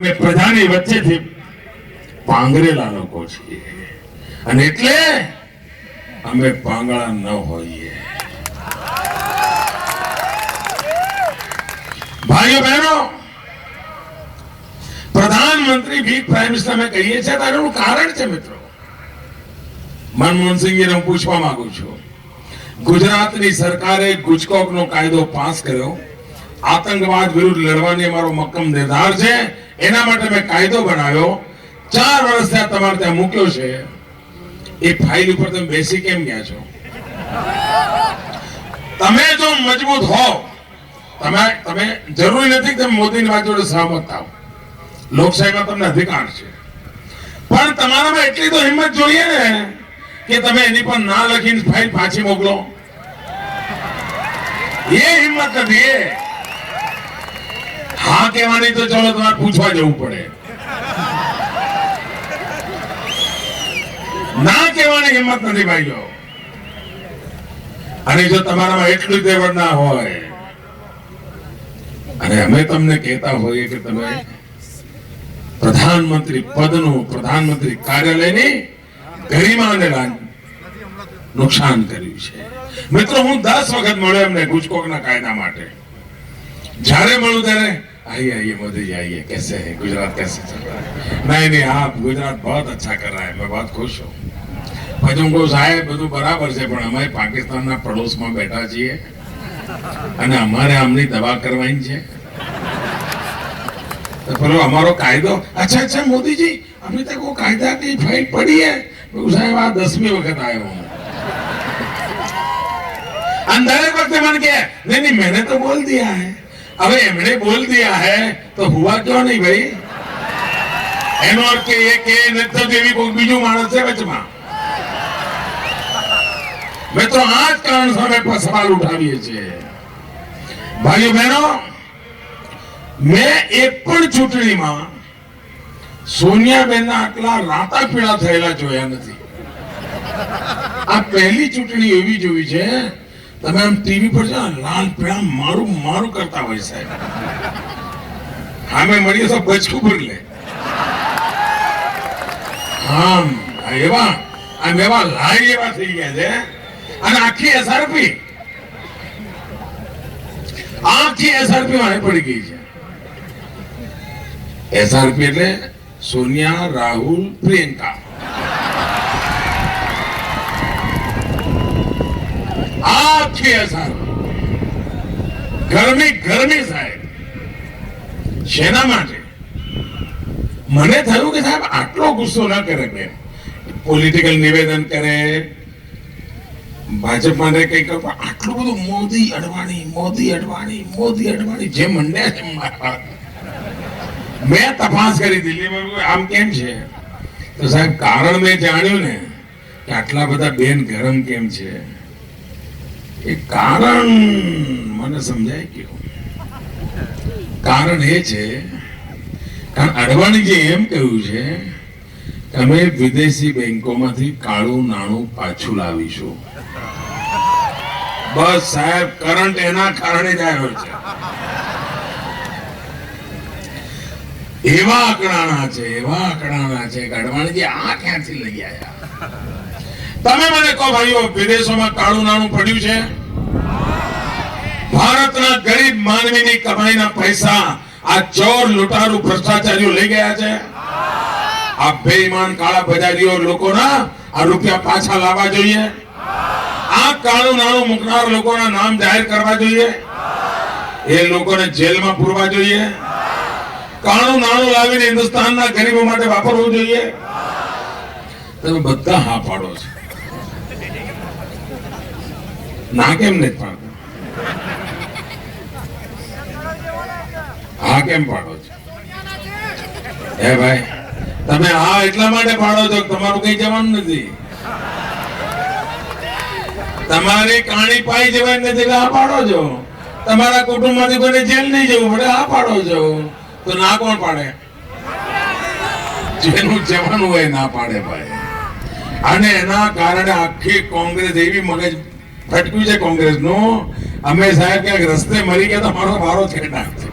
અમે પ્રજાની વચ્ચેથી પાંગરેલા લોકો છીએ અને એટલે અમે પાંગળા ન હોઈએ. ભાઈઓ બહેનો, પ્રધાનમંત્રી વીક પ્રાઇમ મિનિસ્ટર અમે કહીએ છીએ તેનું કારણ છે મિત્રો. મનમોહનસિંહજીને હું પૂછવા માંગુ છું, ગુજરાતની સરકારે ગુજકોકનો કાયદો પાસ કર્યો. આતંકવાદ વિરુદ્ધ લડવાની અમારો મક્કમ નિર્ધાર છે. એના માટે મેં કાયદો બનાવ્યો. 4 વર્ષ થયા તમારે ત્યાં મૂક્યો છે. એ ફાઇલ ઉપર તમે બેસી કેમ ગયા છો? તમે જો મજબૂત હો, તમે જરૂરી નથી કે તમે મોદીની વાત જોડે સહમત થાવ. લોકશાહીમાં તમને અધિકાર છે, પણ તમારામાં એટલી તો હિંમત જોઈએ ને કે તમે એની પર ના લખીને ફાઇલ પાછી મોકલો. એ હિંમત નથી. હા કહેવાની તો ચલો તમારે પૂછવા જવું પડે, ના કહેવાની હિંમત નથી ભાઈઓ. અને જો તમારામાં એટલું તેવડ ના હોય અને અમે તમને કહેતા હોઈએ કે તમે પ્રધાનમંત્રી પદનું, પ્રધાનમંત્રી કાર્યાલયની ગરિમાને નુકસાન કર્યું છે. મિત્રો, હું 10 વખત મળ્યો એમને ગુજકોકના કાયદા માટે. જ્યારે મળું ત્યારે आइए आइए मोदी जी आइए, कैसे है गुजरात, कैसे चल रहा है? नहीं आप गुजरात बहुत अच्छा कर रहा है, मैं बहुत खुश हूँ. પછી હું કહું સાહેબ બધું બરાબર છે, પણ અમે પાકિસ્તાનના પડોશમાં બેઠા છીએ અને અમારે આમની દવા કરવાની છે. तो પેલો અમારો કાયદો, अच्छा अच्छा मोदी जी अभी तक वो कायदा की फाइल पड़ी है. साहब आ 10મી वक्त आया हूँ. दरेक वक्त मन के नहीं मैंने तो बोल दिया है. अबे एमने बोल दिया है तो हुआ क्यों नहीं भाई? एनो अर्थ के ये के नेता देवी को बीजू मानस है वचमा. मैं तो आज कारण समय पर सवाल उठावीए छे. भाइयों बहनों, मैं एक पण चूंटणीमां सोनियाबेन आटला राता पीड़ा थयेला जोया नथी. आ पहली चूंटणी एवी जोई छे તમે આમ ટીવી પર જો લાલ પીળા મારું મારું કરતા હોય સાહેબ. અમે મળીએ તો બચકું પર લે. આમ એવા લાઈ એવા થઈ ગયા છે. અને આખી એસઆરપી માં પડી ગઈ છે. એસઆરપી એટલે સોનિયા, રાહુલ, પ્રિયંકા. આખી અસર ગરમી સાહેબ. શેના માટે? મને થયું કે સાહેબ આટલો ગુસ્સો ના કરે. બેન પોલિટિકલ નિવેદન કરે, ભાજપ માટે કઈ કરે, આટલું બધું મોદી અડવાણી મોદી અડવાણી મોદી અડવાણી જે મંડ્યા છે મારા. મેં તપાસ કરી દિલ્હીમાં, આમ કેમ છે? તો સાહેબ કારણ મેં જાણ્યું ને કે આટલા બધા બેન ગરમ કેમ છે. એ કારણ મને સમજાય ગયું. કારણ એ છે કારણ અડવાણીજી એમ કહ્યું છે કે અમે વિદેશી બેંકોમાંથી કાળું નાણું પાછું લાવીશું. બસ સાહેબ, કરંટ એના કારણે જ આવ્યો છે. એવા આંકડાના છે કે અડવાણીજી આ ક્યાંથી લઈ આવ્યા? તમે મને કહો ભાઈઓ, વિદેશોમાં કાળું નાણું પડ્યું છે? ભારતના ગરીબ માનવીની કમાઈના પૈસા આ ચોર, લૂંટારૂ, ભ્રષ્ટાચારીઓ લઈ ગયા છે. આ બેઈમાન કાળા બજારીઓ લોકોના આ રૂપિયા પાછા લાવવા જોઈએ. આ કાળું નાણું મૂકનાર લોકોના નામ જાહેર કરવા જોઈએ. એ લોકોને જેલમાં પૂરવા જોઈએ. કાળું નાણું લાવીને હિન્દુસ્તાનના ગરીબો માટે વાપરવું જોઈએ. તમે બધા હા પાડો છો. ના કેમ નથી પાડતા? હા કેમ પાડો છો? હે ભાઈ, તમે હા એટલા માટે પાડો છો તમારું કઈ જવાનું નથી. તમારી કાણી પાઈ જવાની નથી, હા પાડો છો. તમારા કુટુંબમાંથી કોઈને જેલ નહીં જવું પડે, હા પાડો છો. તો ના કોણ પાડે? જેનું જવાનું હોય ના પાડે ભાઈ. અને એના કારણે આખી કોંગ્રેસ એવી મગજ ફટક્યું છે કોંગ્રેસ નું. અમે સાહેબ ક્યાંક રસ્તે મરી ગયા તો મારો વારો છે નાખશે.